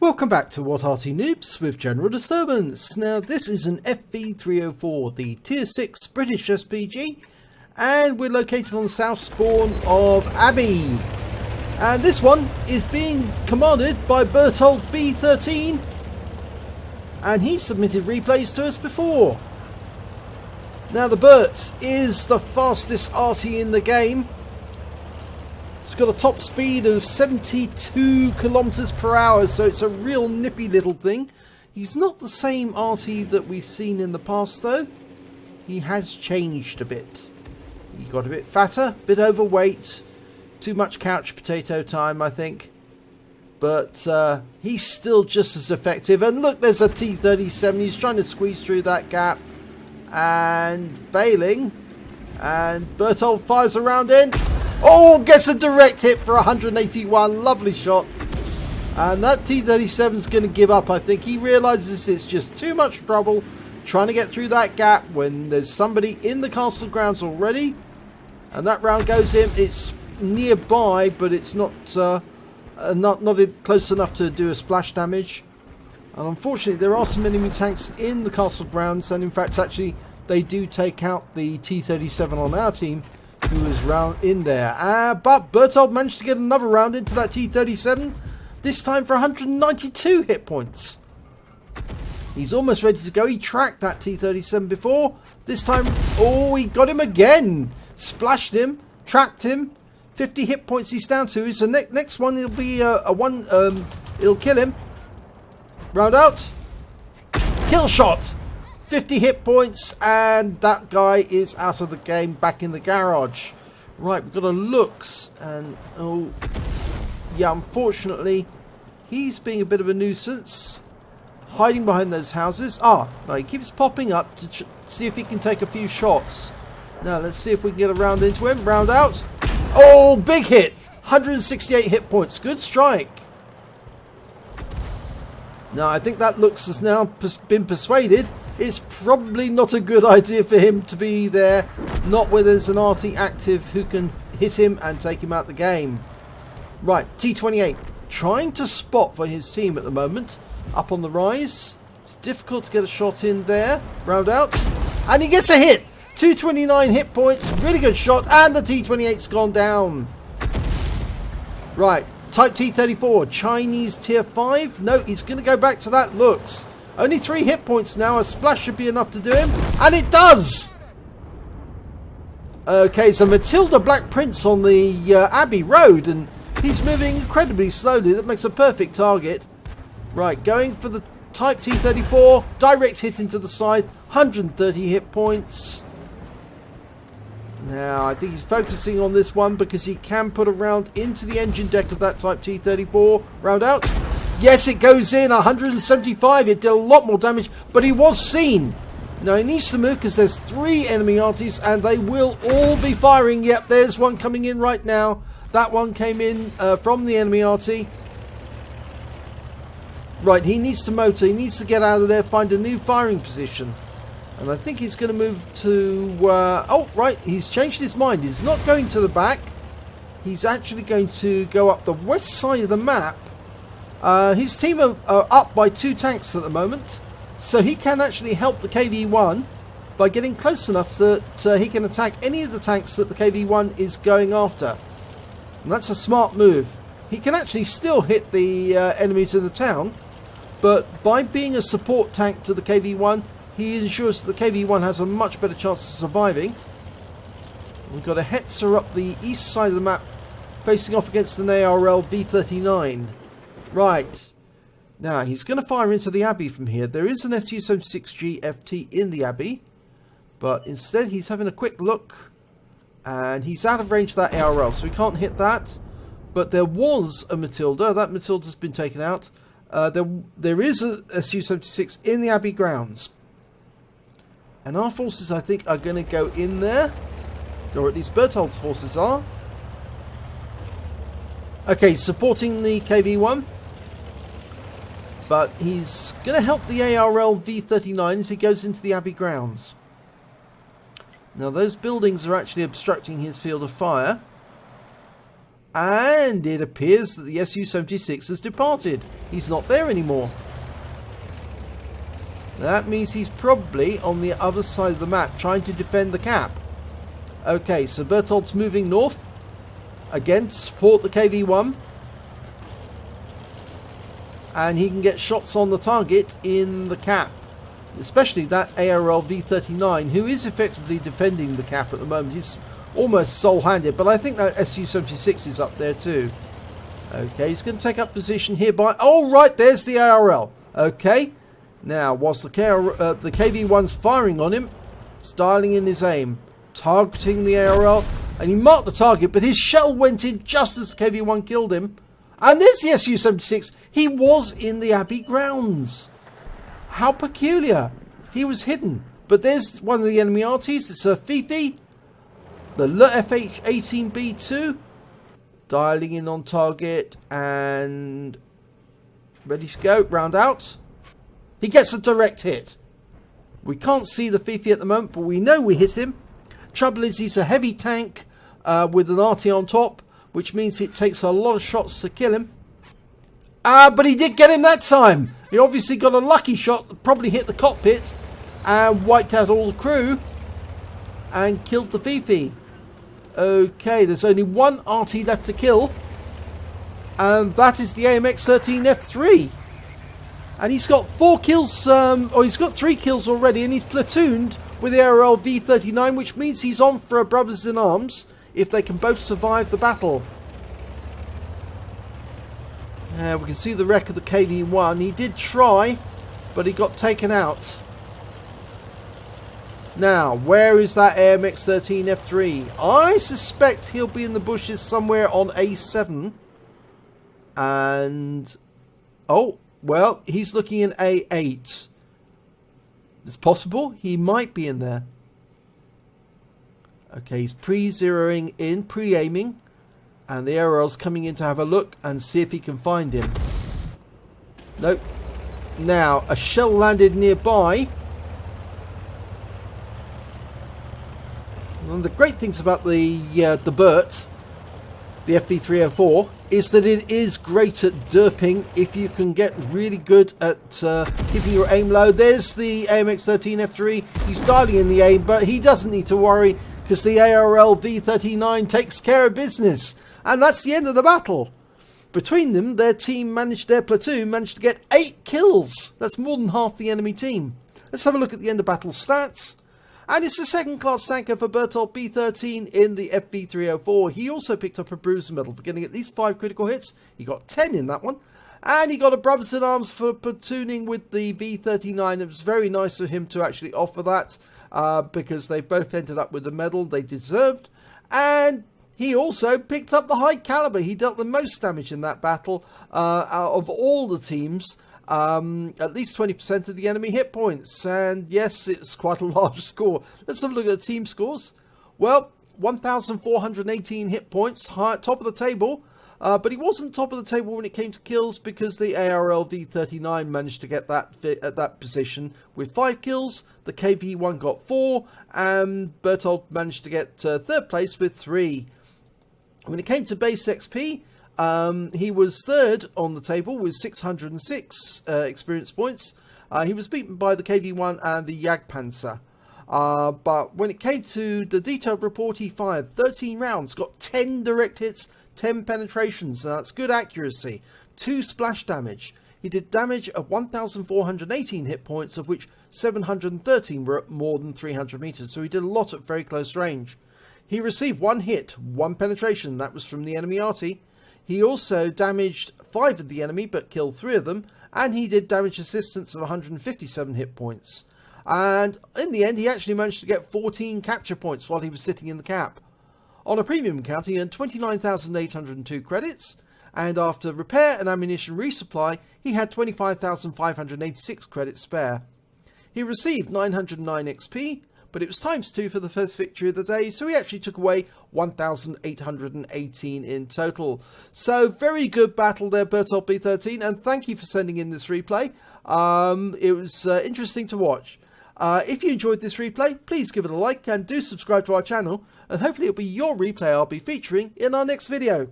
Welcome back to What Arty Noobs with General Disturbance. Now this is an FV304, the Tier 6 British SPG, and we're located on the south spawn of Abbey. And this one is being commanded by Bertold B13, and he submitted replays to us before. Now the Bert is the fastest Arty in the game. It's got a top speed of 72 kilometers per hour, so it's a real nippy little thing. He's not the same Arty that we've seen in the past though. He has changed a bit. He got a bit fatter, a bit overweight, too much couch potato time I think. But he's still just as effective. And look, there's a T-37, he's trying to squeeze through that gap and failing. And Bertold fires around in. Oh, gets a direct hit for 181. Lovely shot. And that T-37 is going to give up, I think. He realises it's just too much trouble trying to get through that gap when there's somebody in the castle grounds already. And that round goes in. It's nearby, but it's not close enough to do a splash damage. And unfortunately, there are some enemy tanks in the castle grounds. And in fact, actually, they do take out the T-37 on our team, who was round in there. But Bertold managed to get another round into that T-37, this time for 192 hit points. He's almost ready to go. He tracked that T-37 before. This time, oh, he got him again. Splashed him, tracked him. 50 hit points he's down to. So next one, it'll be it'll kill him. Round out. Kill shot. 50 hit points, and that guy is out of the game, back in the garage. Right, we've got a looks, and oh, yeah, unfortunately, he's being a bit of a nuisance, hiding behind those houses. No, he keeps popping up to see if he can take a few shots. Now, let's see if we can get a round into him. Round out. Oh, big hit. 168 hit points. Good strike. Now, I think that looks has now been persuaded. It's probably not a good idea for him to be there, not where there's an Arty active who can hit him and take him out the game. Right, T28 trying to spot for his team at the moment, up on the rise. It's difficult to get a shot in there. Round out, and he gets a hit. 229 hit points, really good shot, and the T28's gone down. Right, Type T34, Chinese Tier 5. No, he's going to go back to that looks. Only 3 hit points now. A splash should be enough to do him. And it does! Okay, so Matilda Black Prince on the Abbey Road. And he's moving incredibly slowly. That makes a perfect target. Right, going for the Type T34. Direct hit into the side. 130 hit points. Now, I think he's focusing on this one because he can put a round into the engine deck of that Type T34. Round out. Yes, it goes in, 175. It did a lot more damage, but he was seen. Now, he needs to move because there's 3 enemy Arties, and they will all be firing. Yep, there's one coming in right now. That one came in from the enemy Arty. Right, he needs to motor. He needs to get out of there, find a new firing position. And I think he's going to move to... oh, right, he's changed his mind. He's not going to the back. He's actually going to go up the west side of the map. His team are up by 2 tanks at the moment, so he can actually help the KV-1 by getting close enough that he can attack any of the tanks that the KV-1 is going after. And that's a smart move. He can actually still hit the enemies in the town, but by being a support tank to the KV-1, he ensures that the KV-1 has a much better chance of surviving. We've got a Hetzer up the east side of the map, facing off against an ARL V39. Right, now he's going to fire into the Abbey from here. There is an Su-76G FT in the Abbey, but instead he's having a quick look, and he's out of range of that ARL, so he can't hit that. But there was a Matilda. That Matilda's been taken out. There is a Su-76 in the Abbey grounds, and our forces, I think, are going to go in there, or at least Bertold's forces are. Okay, supporting the KV-1. But he's going to help the ARL V39 as he goes into the Abbey grounds. Now those buildings are actually obstructing his field of fire. And it appears that the Su-76 has departed. He's not there anymore. That means he's probably on the other side of the map trying to defend the cap. Okay, so Berthold's moving north. Again, to support the KV-1. And he can get shots on the target in the cap. Especially that ARL V39, who is effectively defending the cap at the moment. He's almost sole-handed, but I think that Su-76 is up there too. Okay, he's going to take up position here by... Oh, right, there's the ARL. Okay, now, whilst the KV-1's firing on him, he's dialing in his aim, targeting the ARL, and he marked the target, but his shell went in just as the KV-1 killed him. And there's the Su-76. He was in the Abbey grounds. How peculiar. He was hidden. But there's one of the enemy Artys. It's a Fifi. The FH18B2. Dialing in on target. And ready to go. Round out. He gets a direct hit. We can't see the Fifi at the moment, but we know we hit him. Trouble is, he's a heavy tank with an Arty on top, which means it takes a lot of shots to kill him. But he did get him that time. He obviously got a lucky shot that probably hit the cockpit and wiped out all the crew and killed the Fifi. Okay, there's only one Arty left to kill, and that is the AMX-13F3. And he's got 4 kills, or he's got 3 kills already, and he's platooned with the ARL V39, which means he's on for a brothers in arms if they can both survive the battle. We can see the wreck of the KV-1. He did try, but he got taken out. Now, where is that AMX-13F3? I suspect he'll be in the bushes somewhere on A7. And... oh, well, he's looking in A8. It's possible he might be in there. Okay, he's pre-zeroing in, pre-aiming. And the ARL's coming in to have a look and see if he can find him. Nope. Now, a shell landed nearby. One of the great things about the Burt, the FV304, is that it is great at derping if you can get really good at keeping your aim low. There's the AMX-13F3. He's dialing in the aim, but he doesn't need to worry because the ARL V39 takes care of business. And that's the end of the battle. Between them, their platoon managed to get 8 kills. That's more than half the enemy team. Let's have a look at the end of battle stats. And it's the second class tanker for Berthold B13 in the FV304. He also picked up a bruiser medal for getting at least 5 critical hits. He got 10 in that one. And he got a brothers in arms for platooning with the V39. It was very nice of him to actually offer that because they both ended up with the medal they deserved. And he also picked up the high caliber. He dealt the most damage in that battle out of all the teams. At least 20% of the enemy hit points. And yes, it's quite a large score. Let's have a look at the team scores. Well, 1,418 hit points, top of the table. But he wasn't top of the table when it came to kills because the ARL V39 managed to get that at that position with 5 kills. The KV-1 got 4. And Berthold managed to get third place with 3. When it came to base XP, he was third on the table with 606 experience points. He was beaten by the KV-1 and the Jagdpanzer. But when it came to the detailed report, he fired 13 rounds, got 10 direct hits, 10 penetrations. Now that's good accuracy. 2 splash damage. He did damage of 1,418 hit points, of which 713 were at more than 300 meters. So he did a lot at very close range. He received 1 hit, 1 penetration. That was from the enemy Arty. He also damaged 5 of the enemy, but killed 3 of them. And he did damage assistance of 157 hit points. And in the end, he actually managed to get 14 capture points while he was sitting in the cap. On a premium account, he earned 29,802 credits. And after repair and ammunition resupply, he had 25,586 credits spare. He received 909 XP. But it was ×2 for the first victory of the day, so he actually took away 1,818 in total. So, very good battle there, Berthold B13, and thank you for sending in this replay. It was interesting to watch. If you enjoyed this replay, please give it a like and do subscribe to our channel, and hopefully it'll be your replay I'll be featuring in our next video.